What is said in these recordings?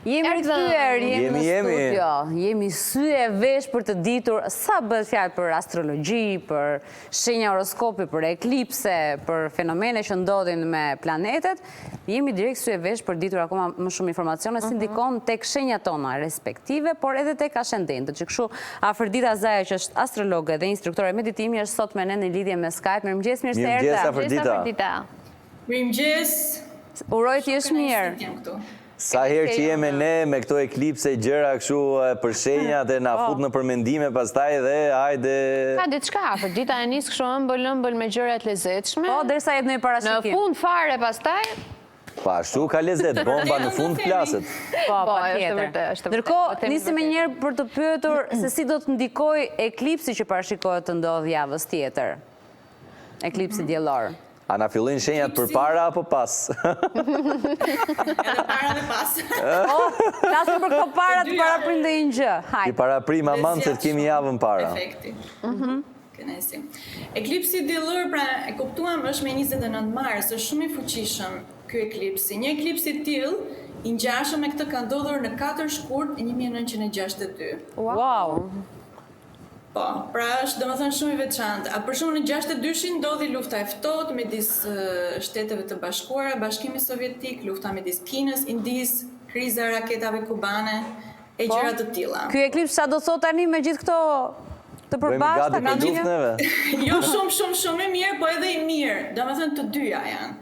Jemi rikthyer, jemi në studio. Jemi sy e vesh për të ditur sa bëhet fjalë për astrologji, për shenja horoskopi, për eklipse, për fenomene që ndodhin me planetet. Jemi direkt sy e vesh për ditur akoma më shumë informacione si ndikon tek shenjat tona respektive, por edhe tek ascendentët. Që kështu Afërdita Zaja, që është astrologe dhe instruktore meditimi, është sot me ne në lidhje me Skype. Mirëmëngjes, mirë se erdha. Afërdita. Mirëmëngjes. Uroj të jesh mirë. Sa herë që jemi ne me këto eklipse gjëra kështu për shenjat e na fut në përmendime pastaj dhe hajde. Ka diçka, Afërdita e nis kështu ëmbël me gjëra të lezetshme. Po, derisa jep në parashikim. Në fund fare pastaj. Po, ashtu ka lezet, bomba në fund flaset. Po, patjetër. Ndërkohë, nisim njëherë për të pyetur se si do të ndikojë eklipsi që parashikohet të ndodhë javës tjetër. Eklipsi diellor. A na fillojnë shenjat për para apo pas? Edhe para dhe pas. Flasim për këto para të paraprind dhe një gjë. I paraprim amant se të kemi javën para. Efekti. Kënaqësi. Eklipsi diellor, pra e kuptuam, është me 29 mars, është shumë i fuqishëm ky eklipsi. Një eklips i tillë i ngjashëm me këtë ka ndodhur në 4 shkurt 1962. Wow. Po, pra është domethënë shumë i veçantë. Për shembull në 62-shin ndodhi lufta e ftohtë midis Shteteve të Bashkuara, Bashkimit Sovjetik, lufta midis Kinës, Indisë, kriza e raketave kubane e gjëra të tilla. Ky eklips sa do thot tani me gjithë këto të përbashkëta kanë qenë? Jo shumë i mirë, po edhe i mirë. Domethënë të dyja janë.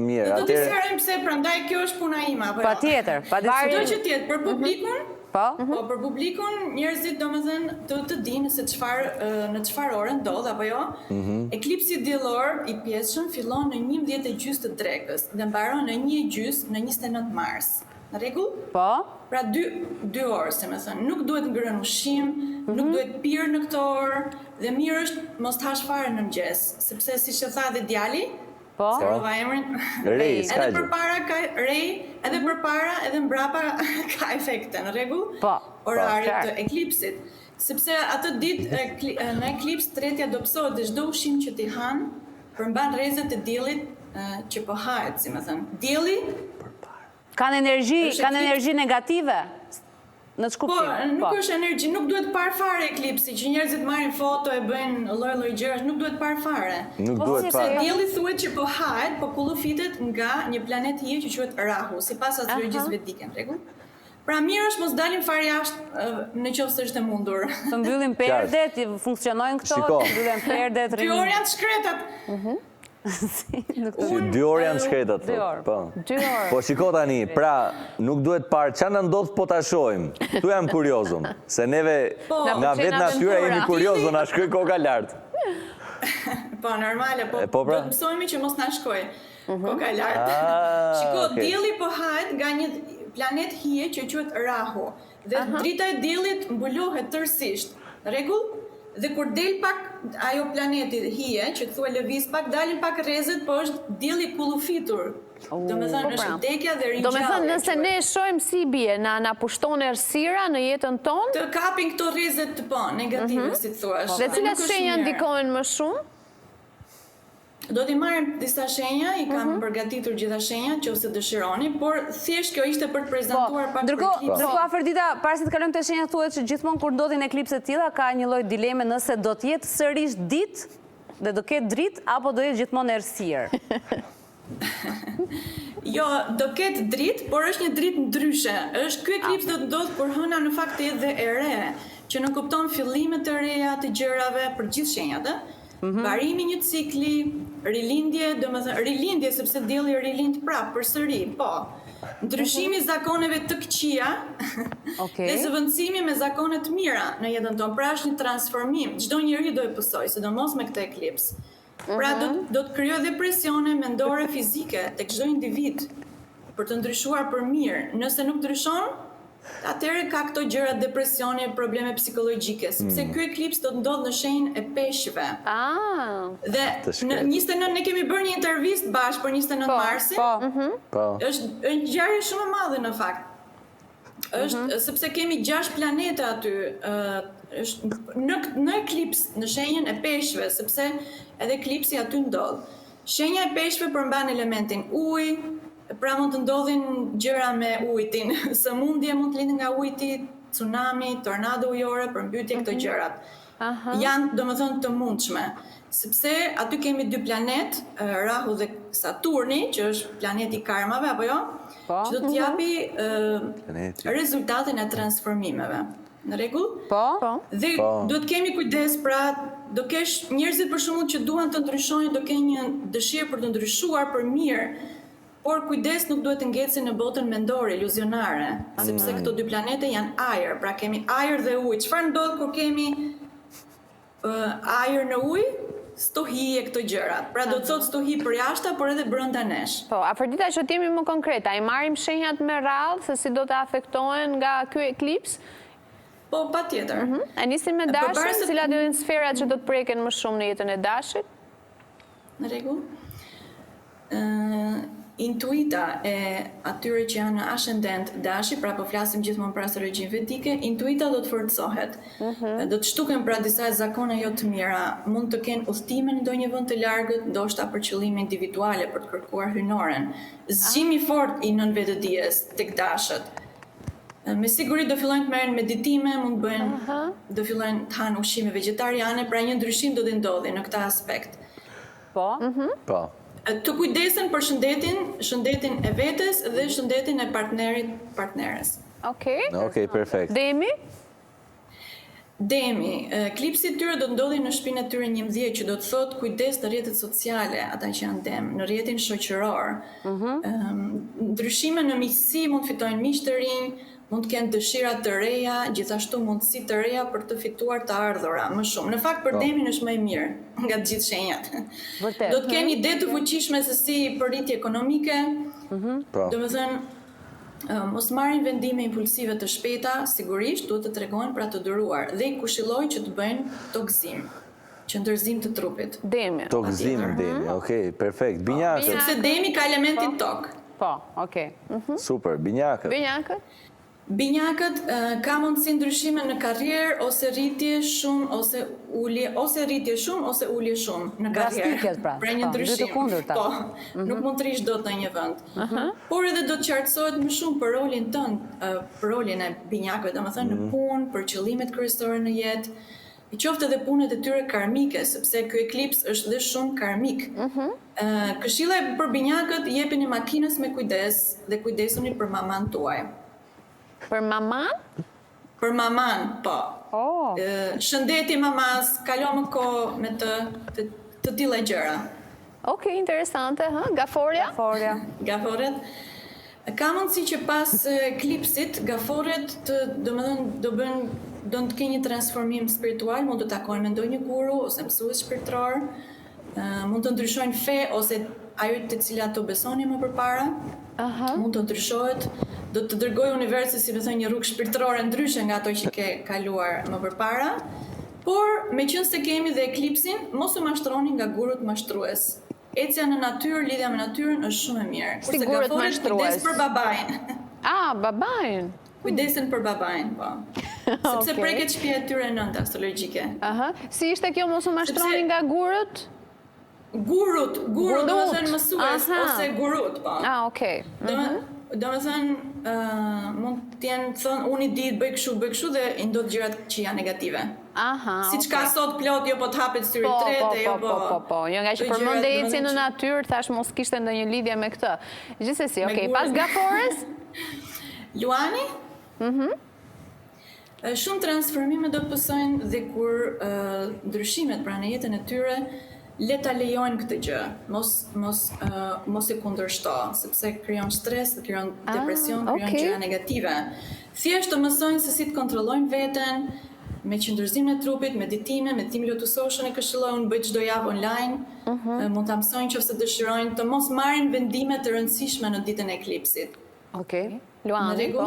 Mirë, do të sqarojmë pse, prandaj kjo është puna ime apo jo. Patjetër, Çdo që tjetë për publikun. Po, për publikun njerëzit domethënë të dinë se në çfarë ore ndodh apo jo. Eklipsi diellor i pjesshëm fillon në 11:30 të drekës dhe mbaron në 1:30 në 29 mars. Në rregull? Po. Pra 2 orë, se më thënë, nuk duhet ngrënë ushqim, nuk duhet pirë në këto orë dhe mirë është mos të hash fare në mëngjes, sepse siç e tha dhe djali, po. Serova emrin. Rej, edhe përpara ka rej, edhe përpara edhe mbrapa ka efekte, në rregull? Po. Orari të eklipsit. Sepse atë ditë në eklips tretja dobësohet dhe çdo ushqim që ti han përmban rrezet e diellit që po hahet, si më thënë. Dielli kanë energji negative. Në po, nuk është energji, nuk duhet par fare eklipsi, që njerëzit marrin foto e bëjnë lloj gjërash, nuk duhet par fare. Nuk duhet par. Dielli thuhet që po hahet, po kullufitet nga një planet hije që quhet Rahu, sipas astrologjisë vedike, në rregull. Pra mirë është mos dalim fare jashtë nëse është e mundur. Të mbyllim perdet, funksionojnë këto, të mbyllen perdet. 2 orë janë të shkretat. 2 orë janë shkretat. 2 orë. Po shiko tani, pra nuk duhet parë çfarë na ndodh po ta shohim. Tu jam kuriozum, se neve nga vetë natyra jemi kuriozë, na shkoj koka lart. Po normale, po do të mësojmë që mos na shkoj koka lart. Shiko, dielli po hahet nga një planet hije që quhet Rahu dhe drita e diellit mbulohet tërësisht. Rregull? Dhe kur del pak ajo planeti hije, që thua lëviz pak, dalin pak rrezet, po është dielli kullufitur. Domethënë është vdekja dhe ringjallja. Domethënë nëse ne shohim si bie, na pushton errësira në jetën tonë? Të kapin këto rrezet negative, si thua. Dhe cilat shenja ndikojnë më shumë? Do t'i marrim disa shenja, i kam përgatitur gjitha shenjat nëse dëshironi, por thjesht kjo ishte për të prezantuar pak për eklipsin. Ndërkohë Afërdita, para se të kalojmë te shenjat, thuhet që gjithmonë kur ndodhin eklipse të tilla ka një lloj dileme nëse do të jetë sërish ditë dhe do ketë dritë apo do jetë gjithmonë errësirë. Jo, do ketë dritë, por është një dritë ndryshe. Ky eklips do të ndodh kur hëna në fakt të jetë dhe e re, që në kupton fillimet të reja të gjërave për gjithë shenjat, varimi një cikli, rilindje, domethënë rilindje sepse dielli rilind prapë përsëri, po. Ndryshimi i zakoneve të këqija dhe zëvendësimi me zakone të mira në jetën tonë. Pra është një transformim. Çdo njeri do e pësoj, sidomos me këtë eklips. Pra do të krijojë dhe presione mendore fizike tek çdo individ për të ndryshuar për mirë. Nëse nuk ndryshon, atëherë ka këto gjëra, depresione, probleme psikologjike, sepse ky eklips do të ndodhë në shenjën e peshqve. Dhe në 29 ne kemi bërë një intervistë bashkë për 29 marsin. Është një ngjarje shumë e madhe në fakt. Është sepse kemi 6 planete aty, në eklips, në shenjën e peshqve, sepse edhe eklipsi aty ndodh. Shenja e peshqve përmban elementin ujë, Pra mund të ndodhin gjëra me ujtin, sëmundje mund të lindë nga ujti, tsunami, tornado ujore, përmbytje këto gjërat. Janë domethënë të mundshme, sepse aty kemi dy planet, Rahu dhe Saturni, që është planeti karmave apo jo, që do të japi rezultatin e transformimeve. Në rregull? Po. Dhe duhet kemi kujdes, pra do kesh njerëzit për shembull që duan të ndryshojnë, do kenë një dëshirë për të ndryshuar për mirë, por kujdes nuk duhet të ngecin në botën mendore, iluzionare, sepse këto dy planete janë ajër, pra kemi ajër dhe ujë. Çfarë ndodh kur kemi ajër në ujë? Stohi e këto gjërat. Pra do të thotë stohi për jashta, por edhe brenda nesh. Po, Afrodita, që t'jemi më konkreta, i marrim shenjat me radhë se si do të afektohen nga ky eklips? Po, patjetër. E nisim me dashin, cilat janë sferat që do të preken më shumë në jetën e dashit? Në rregull. Intuita e atyre që janë në ascendent dashi, pra po flasim gjithmonë për astrologjin vedike, intuita do të forcohet. Do të shtuken pra disa zakone jo të mira, mund të kenë udhëtime në ndonjë vend të largët, ndoshta për qëllime individuale, për të kërkuar hynoren. Zgjimi fort i nënvetëdijes tek dashët. Me siguri do fillojnë të merren meditime, mund bëjnë, do fillojnë të hanë ushqime vegetariane, pra një ndryshim do të ndodhi në këtë aspekt. Po. Të kujdesen për shëndetin e vetes dhe shëndetin e partneres. Okej, perfekt. Demi, klipsi tyre do të ndodhi në shtëpinë e tyre 11, që do të thotë kujdes në rrjetet sociale, ata që janë dem, në rrjetin shoqëror. Ndryshime në miqësi, mund fitojnë miq të rinj, mund të kenë dëshira të reja, gjithashtu mundësi të reja për të fituar të ardhura më shumë. Në fakt për demin është më e mirë nga të gjithë shenjat. Vërtet. Do të kenë ide të fuqishme se si përritje ekonomike. Domethënë, mos marrin vendime impulsive të shpejta, sigurisht duhet të tregojnë për të duruar dhe i kushilloj që të bëjnë tokëzim, qëndërzim të trupit. Demi. Tokëzim, demi, okej, perfekt. Binjakët. Sepse demi ka elementin tokë. Po, okej. Super, binjakët. Binjakët? Ka mundësi ndryshime në karrierë ose rritje shumë ose ulje, ose rritje shumë ose ulje shumë në karrierë. Drastikjet pra. Pra një ndryshim. Dy të kundërta. Po, nuk mund të rish dot në një vend. Por edhe do të qartësohet më shumë për rolin tënd, për rolin e binjakëve, domethënë në punë, për qëllimet kryesore në jetë. I qoftë edhe punët e tyre karmike, sepse ky eklips është dhe shumë karmik. Këshilla për binjakët, jepini makinës me kujdes dhe kujdesuni për maman tuaj. Për maman? Për maman, po. Shëndeti mamas, kalo më kohë me të tilla gjëra. Okej, interesante, gaforja? Gaforet. Ka mundësi që pas eklipsit, gaforet do të kenë një transformim spiritual, mund të takojnë me ndonjë guru ose mësues shpirtëror, mund të ndryshojnë fe ose ajo të cilat të besoni më përpara. Mund të ndryshohet, do të dërgoj universi, si me thënë, një rrugë shpirtërore ndryshe nga ato që ke kaluar më përpara, por me qënë se kemi dhe eklipsin, mos u mashtroni nga gurët mashtrues. Ecja në natyrë, lidhja me natyrën është shumë e mirë. Si gurët mashtrues? Kujdes për babajnë. Babajnë? Kujdesen për babajnë, po. Sepse preket shtëpia e tyre nëntë astrologjike. Si ishte kjo mos u mashtroni nga gurët? Gurut do më thënë mësues, ose gurut, po. Okej. Do më thënë, mund t'jenë thënë, unë i di të bëj kështu dhe i ndodh gjërat që janë negative. Si që ka sot plot, jo po t'hapet syri trete, jo po... Po, jo nga që përmënde eci në natyrë, thash mos kishte ndonjë lidhje me këtë. Gjithsesi, okej, pas gafores? Luani? Shumë transformime do të pësojnë dhe kur ndryshimet pra në jetën e tyre, le ta lejojnë këtë gjë, mos e kundërshto, sepse krijon stres, krijon depresion, krijon gjëra negative. Thjesht të mësojnë se si të kontrollojnë veten, me qëndërzimin e trupit, meditime, lotusoshën e këshilloj, unë bëj çdo javë online, mund ta mësojnë nëse dëshirojnë të mos marrin vendime të rëndësishme në ditën e eklipsit. Okej. Luani, po.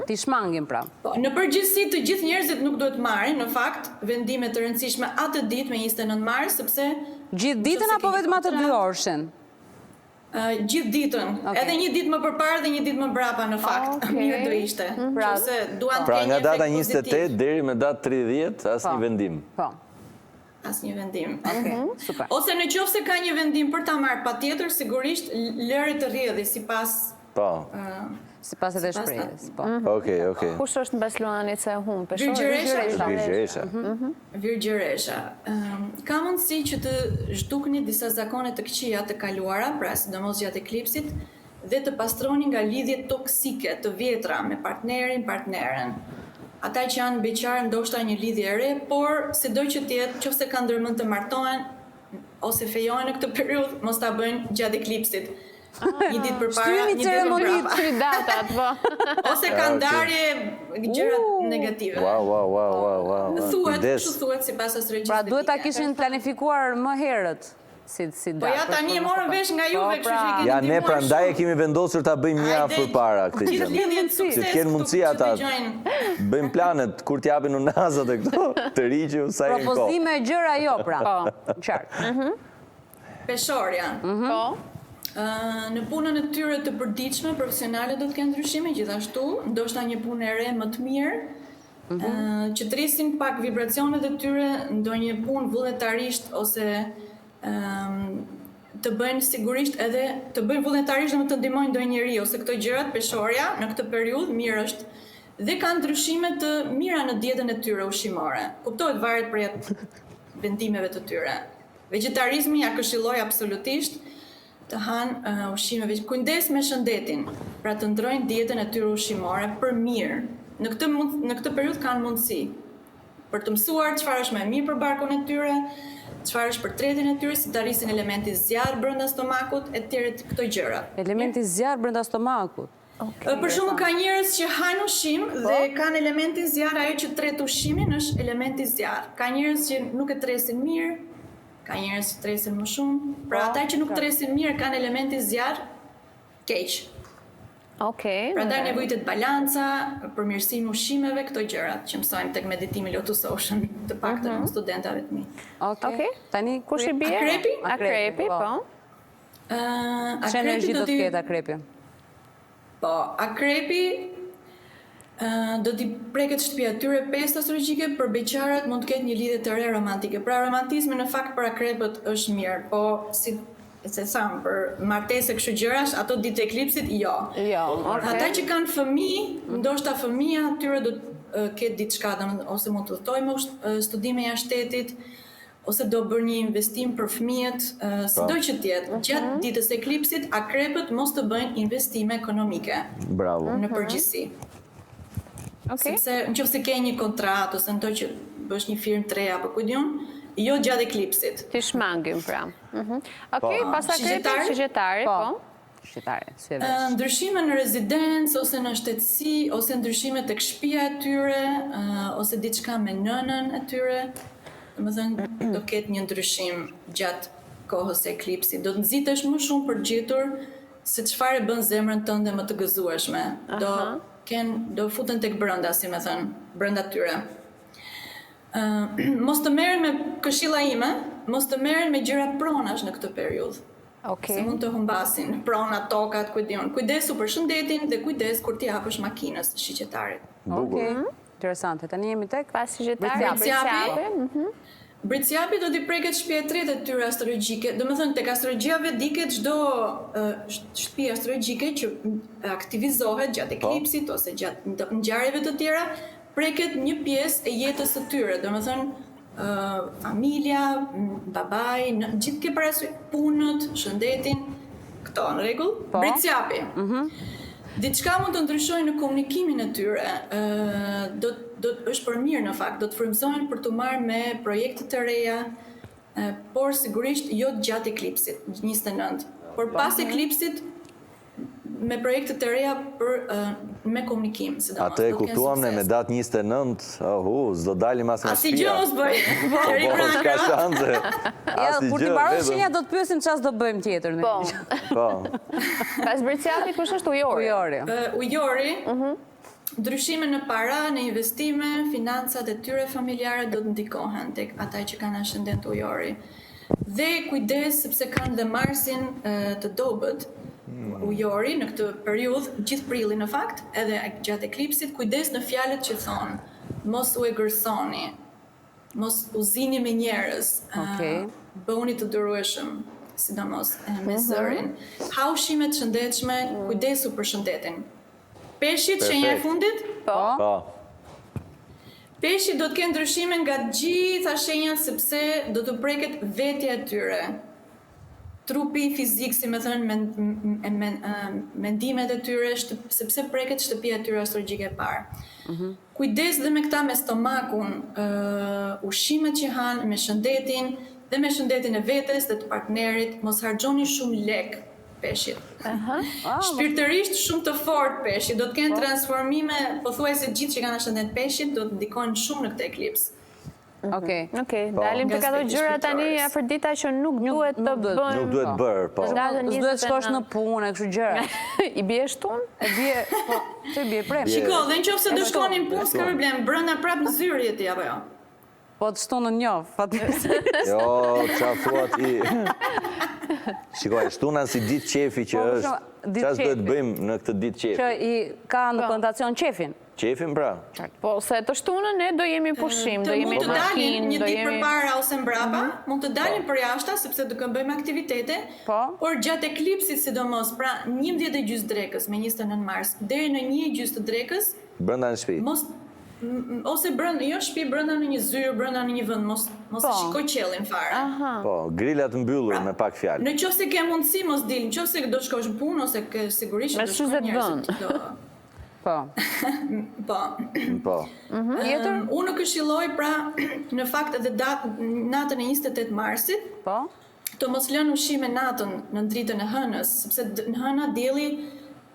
Ti shmangin pra. Po, në përgjithësi të gjithë njerëzit nuk duhet marrin, në fakt, vendime të rëndësishme atë ditë me 29 mars, sepse gjithë ditën apo vetëm atë 2 orëshin? Gjithë ditën. Edhe një ditë më përpara dhe një ditë më brapa në fakt. Mirë do ishte. Pra nga data 28 deri me datë 30, asnjë vendim. Po. asnjë vendim. Super. Ose në qoftë se ka një vendim për ta marrë, patjetër sigurisht lëri të rrjedhë sipas Po. Sipas edhe shprehjes, po. Okej. Kush është në Barcelonanit se humb? Virgjeresha. Virgjeresha. Ka mundësi që të zhdukni disa zakone të këqija të kaluara, pra sidomos gjatë eklipsit, dhe të pastroni nga lidhjet toksike të vjetra me partneren. Ata që janë beqarë ndoshta një lidhje e re, por sido që tjetë, qofse kanë ndërmend të martohen ose fejohen në këtë periudhë, mos ta bëjnë gjatë eklipsit. Një ditë përpara, Shtymi një ditë ceremonit, përpara. Datat, po. Ose kanë ndarje gjëra negative. Wow. Thuhet, Kujdes. kështu thuhet sipas astrologjisë. Pra duhet ta vedike. kishin planifikuar më herët. Si Po ja tani e morën vesh nga juve, kështu që keni Ja, ne ndihmuar prandaj e shumë. kemi vendosur ta bëjmë një javë përpara këtë Gjithë gjë. lidhjet Që sukses të kenë mundësi këtu që ata. dëgjojnë. Bëjmë planet kur t'japin unazat e këto, të riqë sa i kohë. Propozime e gjëra jo, pra. Qartë. Peshorja. Po. Në punën e tyre të përditshme, profesionale do të kenë ndryshime gjithashtu, ndoshta një punë e re më të mirë, që të rrisin pak vibracionet e tyre, ndonjë punë vullnetarisht ose të bëjnë sigurisht edhe të bëjnë vullnetarisht dhe më të ndihmojnë ndonjë njeri ose këto gjërat peshorja në këtë periudhë mirë është dhe kanë ndryshime të mira në dietën e tyre ushqimore. Kuptohet varet prej vendimeve të tyre. Vegetarizmi ja këshilloj absolutisht të hanë ushqime kujdes me shëndetin, pra të ndrojnë dietën e tyre ushqimore për mirë. Në këtë periudhë kanë mundësi për të mësuar çfarë është më e mirë për barkun e tyre, çfarë është për tretin e tyre, si të arrisin elementi zjarr brenda stomakut, etj. Këto gjëra. Elementi zjarr brenda stomakut. Për shembull ka njerëz që hajnë ushqim dhe kanë elementin zjarr, ajo që tret ushqimin është elementi zjarr. Ka njerëz që nuk e tresin mirë, ka njerëz që tresin më shumë. Pra ata që nuk tresin mirë kanë elementin zjarr keq. Okej. Prandaj nevojitet balanca, përmirësimi ushqimeve, këto gjërat që mësojmë tek meditimi Lotus Ocean, të paktën studentave të mi. Okej. Tani Kush i bie? Akrepi? Akrepi, po. Ç'energji Akrepi do të ketë akrepi? Po, akrepi do t'i preket shtëpia e tyre 5 astrologjike, për beqarat mund të ketë një lidhje të re romantike. Pra romantizmi në fakt për akrepët është mirë, po si se thamë për martese kështu gjërash, ato ditë eklipsit jo. Jo, Ata okej. që kanë fëmijë, ndoshta fëmia atyre do të ketë diçka, ose mund të udhtojë me studime jashtë shtetit, ose do bërë një investim për fëmijët, sido që tjetë. Gjatë ditës së eklipsit, akrepët mos të bëjnë investime ekonomike Bravo. në përgjithësi. Okej. Sepse nëse ke një kontratë ose ndo që bësh një firmë të re apo ku diun, jo gjatë eklipsit. Ti shmangim pra. Okej, pas akrepit shigjetari, Po. po. Shqiptare, si e vesh. Ndryshime në rezidencë ose në shtetësi ose ndryshime tek shtëpia e tyre ose diçka me nënën e tyre, domethënë do ketë një ndryshim gjatë kohës së eklipsit. Do të nxitesh më shumë për gjetur se çfarë bën zemrën tënde më të gëzueshme. Do futen tek brenda, si më thënë, brenda tyre. Mos të merren me këshilla ime, mos të merren me gjëra pronash në këtë periudhë. Se Okej. mund të humbasin prona, tokat, kujdion. Kujdesu për shëndetin dhe kujdes kur t'i hapësh makinës shiqetarit. Okej. Interesante. Tani jemi tek Pas shigjetari, Britsjapi. britsjapi. Britsjapi do t'i preket shtëpia e tretë e tyre astrologjike. Domethënë tek astrologjia vedike çdo shtëpi astrologjike që aktivizohet gjatë eklipsit ose gjatë ngjarjeve të tjera, preket një pjesë e jetës së tyre. Domethënë familja, babai, gjithë ke parasysh punët, shëndetin, këto në rregull. Britsjapi. Diçka mund të ndryshojë në komunikimin e tyre, do është për mirë në fakt, do të frymëzohen për të marrë me projekte të reja, por sigurisht jo gjatë eklipsit, 29. Por pas eklipsit me projekte të reja për me komunikim, sidomos. Atë e kuptuam ne me datë 29, s'do dalim as nga Asnjë gjë mos bëj. Po, s'ka shanse. Ja, kur ti mbaron shenja do të pyesim çfarë do bëjmë tjetër ne. Po. Po. Pas britsjapit kush është ujori? Ujori. Ujori, ndryshime në para, në investime, financat e tyre familjare do të ndikohen tek ata që kanë ascendent ujori. Dhe kujdes sepse kanë dhe Marsin të dobët. Ujori në këtë periudhë, gjithë prilli në fakt, edhe gjatë eklipsit, kujdes në fjalët që thonë, mos u e gërsoni. mos uzini me njerëz, bëuni të durueshëm, sidomos me zërin. Ha ushqime të shëndetshme, kujdesu për shëndetin. Peshqit, shenja e fundit? Po. Peshqit do të kenë ndryshime nga gjitha shenjat sepse do të preket vetja e tyre. Trupi fizik, si me thënë, mendimet e tyre, sepse preket shtëpia e tyre astrologjike e parë. Kujdes dhe me këta me stomakun, ushqimet që hanë, me shëndetin, dhe me shëndetin e vetes dhe të partnerit, mos harxhoni shumë lek peshqit. Shpirtërisht shumë të fort peshqit, do të kenë transformime, pothuajse gjithë që kanë shëndet peshqit, do të ndikojnë shumë në këtë eklips. Okej, dalim të këto gjëra tani Afrodita që nuk duhet të bën. Nuk duhet bërë, po. Duhet shkosh në punë, kështu gjëra. I bie shtun? E bie, po, të bie prem. Shiko, dhe nëse do shkonin punë, s'ka problem, brenda prap në zyrë jeti apo jo. Po të shtunë në njof, fatmirësi. Jo, qa thua ti. Shikoj, shtunën si ditë qefi që është, qas duhet bëjmë në këtë ditë qefi? Që i ka në kontacion qefin. Qefin, pra? Po, se të shtunën ne do jemi pushim, do jemi Mund të dalin një ditë jemi... përpara ose mbrapa, mund të dalin për jashta, sepse do të bëjmë aktivitete, por gjatë eklipsit sidomos, pra 11:30 drekës me 29 mars, deri në 1:30 të drekës, brenda në shtëpi. Ose brenda, jo shtëpi, brenda në një zyrë, brenda në një vend, mos shikoj qiellin fare. Po, grilat mbyllur me pak fjalë. Në qoftë se ke mundësi mos dil, në qoftë se do shkosh në punë ose ke sigurisht do shkosh njerëzit. Po. Po. Tjetër? Unë këshilloj pra në fakt edhe natën e 28 marsit, të mos lënë ushqime natën në dritën e hënës, sepse në hëna dielli,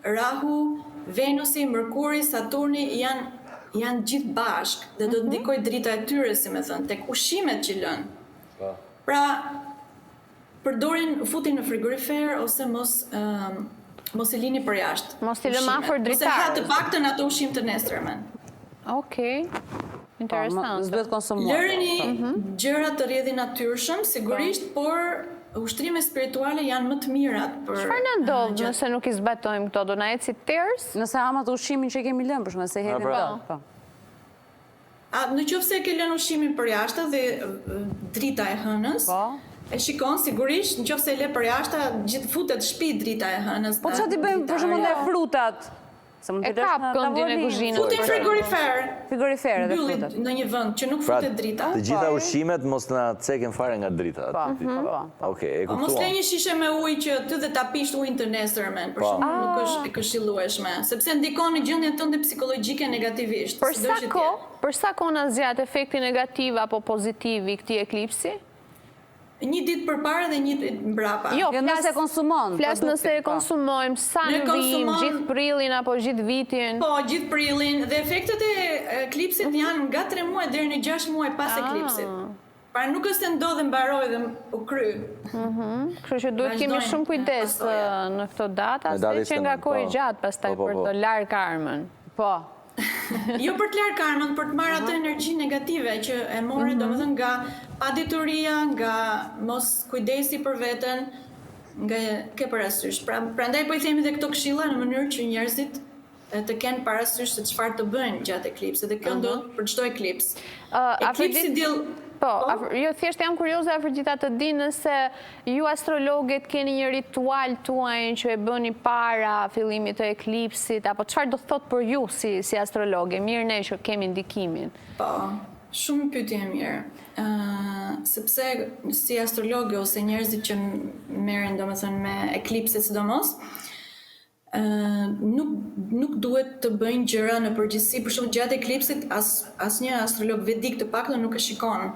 Rahu, Venusi, Mërkuri, Saturni janë gjithë bashkë dhe do të ndikoj drita e tyre, si me thënë, tek ushqimet që lënë. Pra, përdorin, futin në frigorifer ose mos e lini për jashtë. Mos i lëmë afër dritarës. Ose ha të paktën ato ushqim të nesërmen. Okej. Interesant. Duhet konsumuar. Lëreni gjëra të rrjedhi natyrshëm, sigurisht, por ushtrime spirituale janë më të mirat për... Çfarë na ndodh nëse nuk i zbatojmë këto? Do na ecë si ters? Nëse ama të ushqimin që kemi lënë, për shkak se hedhin po. Në qoftë se ke lënë ushqimin për jashtë dhe drita e hënës, e shikon sigurisht, në qoftë se e le për jashtë, gjithë futet shtëpi drita e hënës. Po çfarë ti bëjmë për shembull me frutat? E kap këndin e kuzhinës. Futin frigorifer. Frigorifer edhe mbyllit frutat. në një vend që nuk futet drita. Të gjitha ushqimet mos na ceken fare nga drita. Okej, e kuptuam. Mos le një shishe me ujë që ty dhe ta pish ujin të nesërmen, për shembull nuk është e këshillueshme, sepse ndikon në gjendjen tënde psikologjike negativisht. Për sa kohë na zgjat efekti negativ apo pozitiv i këtij eklipsi? Një ditë përpara dhe një ditë mbrapa. Jo, nëse konsumon. Flas nëse e konsumojmë, sa në vim, gjithë prillin apo gjithë vitin. Po, gjithë prillin, dhe efektet e eklipsit janë nga 3 muaj deri në 6 muaj pas eklipsit. Pra nuk është se ndodhe mbaroj dhe u kry. Kështu që duhet kemi shumë kujdes në këto data, se që nga kohë i gjatë pastaj për të larë karmën. Po. Jo për të larë karmën, për të marrë atë energji negative që e more, domethënë nga padituria, nga mos kujdesi për veten, nga ke parasysh. Prandaj po i themi dhe këto këshilla në mënyrë që njerëzit të kenë parasysh se çfarë të bëjnë gjatë eklipsit, dhe kjo ndodh për çdo eklips. Eklipsi diell Po, jo thjesht jam kurioze Afrodita të di nëse ju astrologët keni një ritual tuaj që e bëni para fillimit të eklipsit, apo çfarë do thot për ju si astrologë? Mirë ne që kemi ndikimin. Po, shumë pyetje e mirë. Sepse si astrologë ose njerëzit që merren domethënë me eklipset sidomos, nuk duhet të bëjnë gjëra në përgjithësi, për shembull gjatë eklipsit asnjë astrolog vedik të paktën nuk e shikon,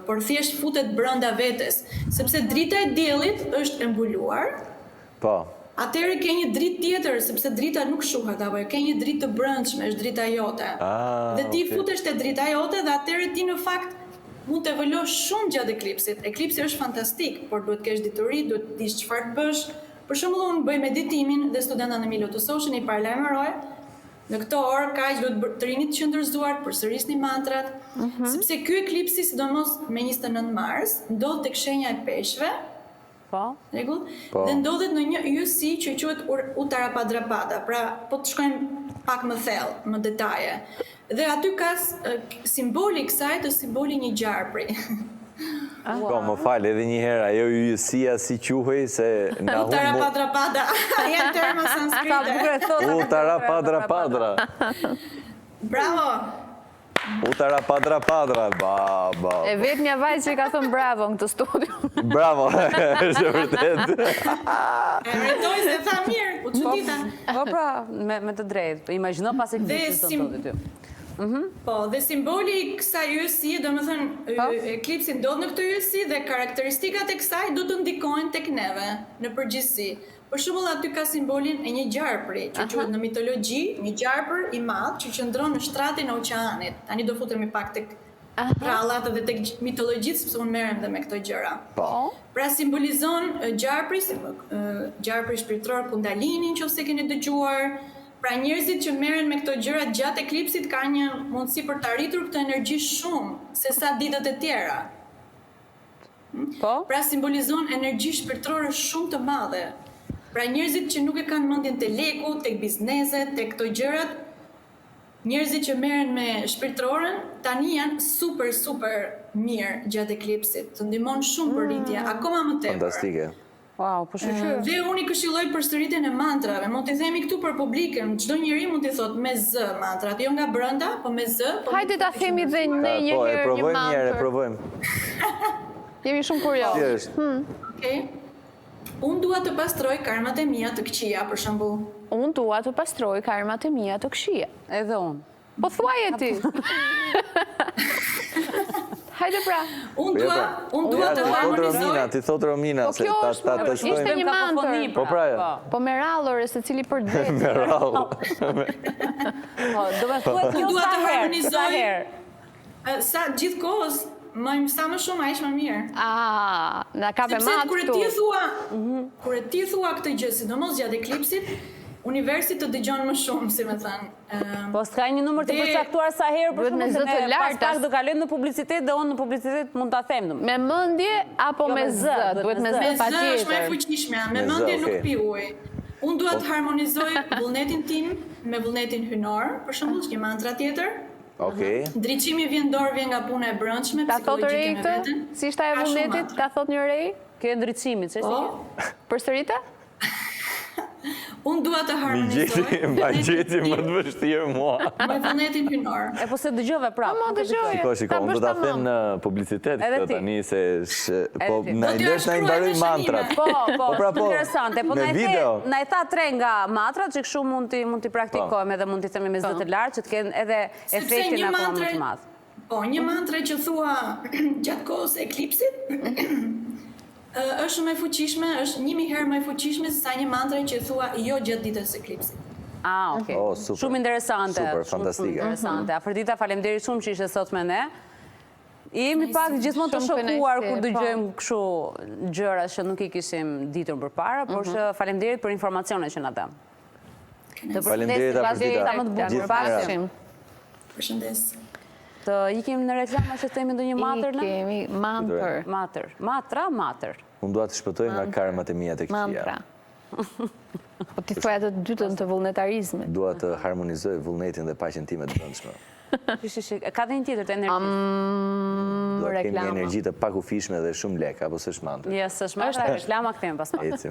por thjesht futet brenda vetes, sepse drita e diellit është e mbuluar. Po. Atëherë ke një dritë tjetër, sepse drita nuk shuhet apo ke një dritë të brendshme, është drita jote. Dhe ti futesh te drita jote dhe atëherë ti në fakt mund të evoluosh shumë gjatë eklipsit. Eklipsi është fantastik, por duhet të kesh dituri, duhet të dish çfarë të bësh. Për shembull, unë bëj meditimin dhe studentët në Milo Tososhin i paralajmëroj. Në këto orë kaq duhet të rini të qëndërzuar, përsërisni mantrat, sepse ky eklipsi, sidomos me 29 mars, ndodh tek shenja e peshqve. Po. Rregull? Dhe ndodhet në një yjsi që quhet Uttarapadrapada. Pra, po të shkojmë pak më thellë, më detaje. Dhe aty ka simboli i kësaj të simboli një gjarpri. Po, më falë, edhe një herë, ajo yjësia si quhej, se nga Utara padra pada, janë terma sanskrite. Utara padra padra. Bravo! Utara padra padra, ba. E vetë një vajzë që i ka thënë bravo në këtë studio. Bravo, është vërtet. E rretoj se tha mirë, u çudita. Po pra, me të drejtë. Imagjino pas eklipsit të thotë ty. Po, dhe simboli i kësaj yjesie, domethënë eklipsi ndodh në këtë yjesi dhe karakteristikat e kësaj do të ndikojnë tek neve në përgjithësi. Për shembull, aty ka simbolin e një gjarpri, që quhet në mitologji, një gjarpër i madh që qëndron në shtratin e oqeanit. Tani do futemi pak tek prallat dhe tek mitologjisë, sepse unë merrem dhe me këto gjëra. Po. Pra simbolizon gjarpri, gjarpri shpirtëror Kundalini, nëse keni dëgjuar. Pra njerëzit që merren me këto gjëra gjatë eklipsit kanë një mundësi për të arritur këtë energji shumë se sa ditët e tjera. Po? Pra simbolizon energji shpirtërore shumë të madhe. Pra njerëzit që nuk e kanë mendjen te leku, tek bizneset, tek këto gjërat, njerëzit që merren me shpirtërorën tani janë super mirë gjatë eklipsit. Të ndihmon shumë për rritje, akoma më tepër. Fantastike. Wow, po shqyr. Dhe unë i këshilloj përsëritjen e mantrave. Mund t'i themi këtu për publikën, çdo njeri mund t'i thotë me z mantrat, jo nga brenda, po me z. Hajde ta themi dhe ne një Po, e herë një provojmë një herë, e mantër. provojmë. Jemi shumë kurioz. Si është? Okej. Unë dua të pastroj karmat e mia të këqija, për shembull. Unë dua të pastroj karmat e mia të këqija. Edhe unë. Po thuaje ti. Hajde pra. Unë dua të harmonizoj. Ti thot Romina, Po se kjo ta është, ishte testojmë. një mantër. Po pra, Po me rallore, se cili për det. me rallë. Po, do me thuet jo Dua sa të herë, harmonizoj. sa herë. Sa gjithkohës, sa më shumë aq më mirë. Na ka me Sepse matë kur e këtu. ti thua, kur e ti thua këtë gjë, sidomos gjatë eklipsit, universi të dëgjon më shumë, si më thënë. Po s'ka një numër të Dhe- përcaktuar sa herë për Duhet me shkak zë të se larta. pas pak do kalojmë në publicitet dhe unë në publicitet mund ta them domun. Me mendje apo Jo, me me z? zë, Duhet me me z Me zë është më e patjetër. fuqishme, me Me zë, mendje nuk okay. pi ujë. Unë dua të harmonizoj vullnetin tim me vullnetin hynor, për shembull, një mantra tjetër. Okej. Ndriçimi vjen dorë, vjen nga puna e brendshme, Ka thotë Rej psikologjike me këtë? veten. Si ishta e Ka shumë vullnetit? mantra. Ka thotë një Rej? Ke ndriçimit, ç'është Po, kjo? Përsërite? unë dua të Mi harmonizoj gjeti më të vështirë mua. me vullnetin hynor. E po se dëgjove prapë. Po, mo dëgjoj. Shiko, unë do ta them në publicitet Edhe këtë ti. tani se po ti. na Do t'ja lësh na i shkruaj mbaroj me mantrat. shënime. Po, pra, po. interesante. Po Me video. na i tha 3 nga mantrat që kështu mund t'i praktikojmë edhe mund t'i themi me zë të lartë që të kenë edhe Sepse efektin një akoma më mantre- të madh. Po, një mantre që thua gjatë kohës e eklipsit, është shumë e fuqishme, është 1000 herë më e fuqishme se sa një mantre që thua jo gjatë ditës së eklipsit. Ah, okay. Oh, super. Shumë interesante. Super, shumë fantastike. interesante. Afrodita, faleminderit shumë që ishe sot me ne. Jemi pak gjithmonë të Shumë shokuar kënaqësi, kur po. dëgjojmë kështu gjëra që nuk i kishim ditur përpara, por që faleminderit për informacionet që na dha. Faleminderit Afrodita. Sa më të bukur, Gjithë bashkë. mira. Përshëndes. Të ikim në reklama që themi ndonjë matër në? Kemi mantër. Matër. Matër. Unë dua të shpëtoj nga karmat e mia të Mantra. këqija. Po ti thuaj atë të dytën të vullnetarizmit. Dua të harmonizoj vullnetin dhe paqen time të brendshme. Ka dhe një tjetër të energjisë. Do të kemi reklama. energji të pakufishme dhe shumë lek, apo s'është mantra. Jo, s'është mantra, reklama kthejmë pas pak. Eci.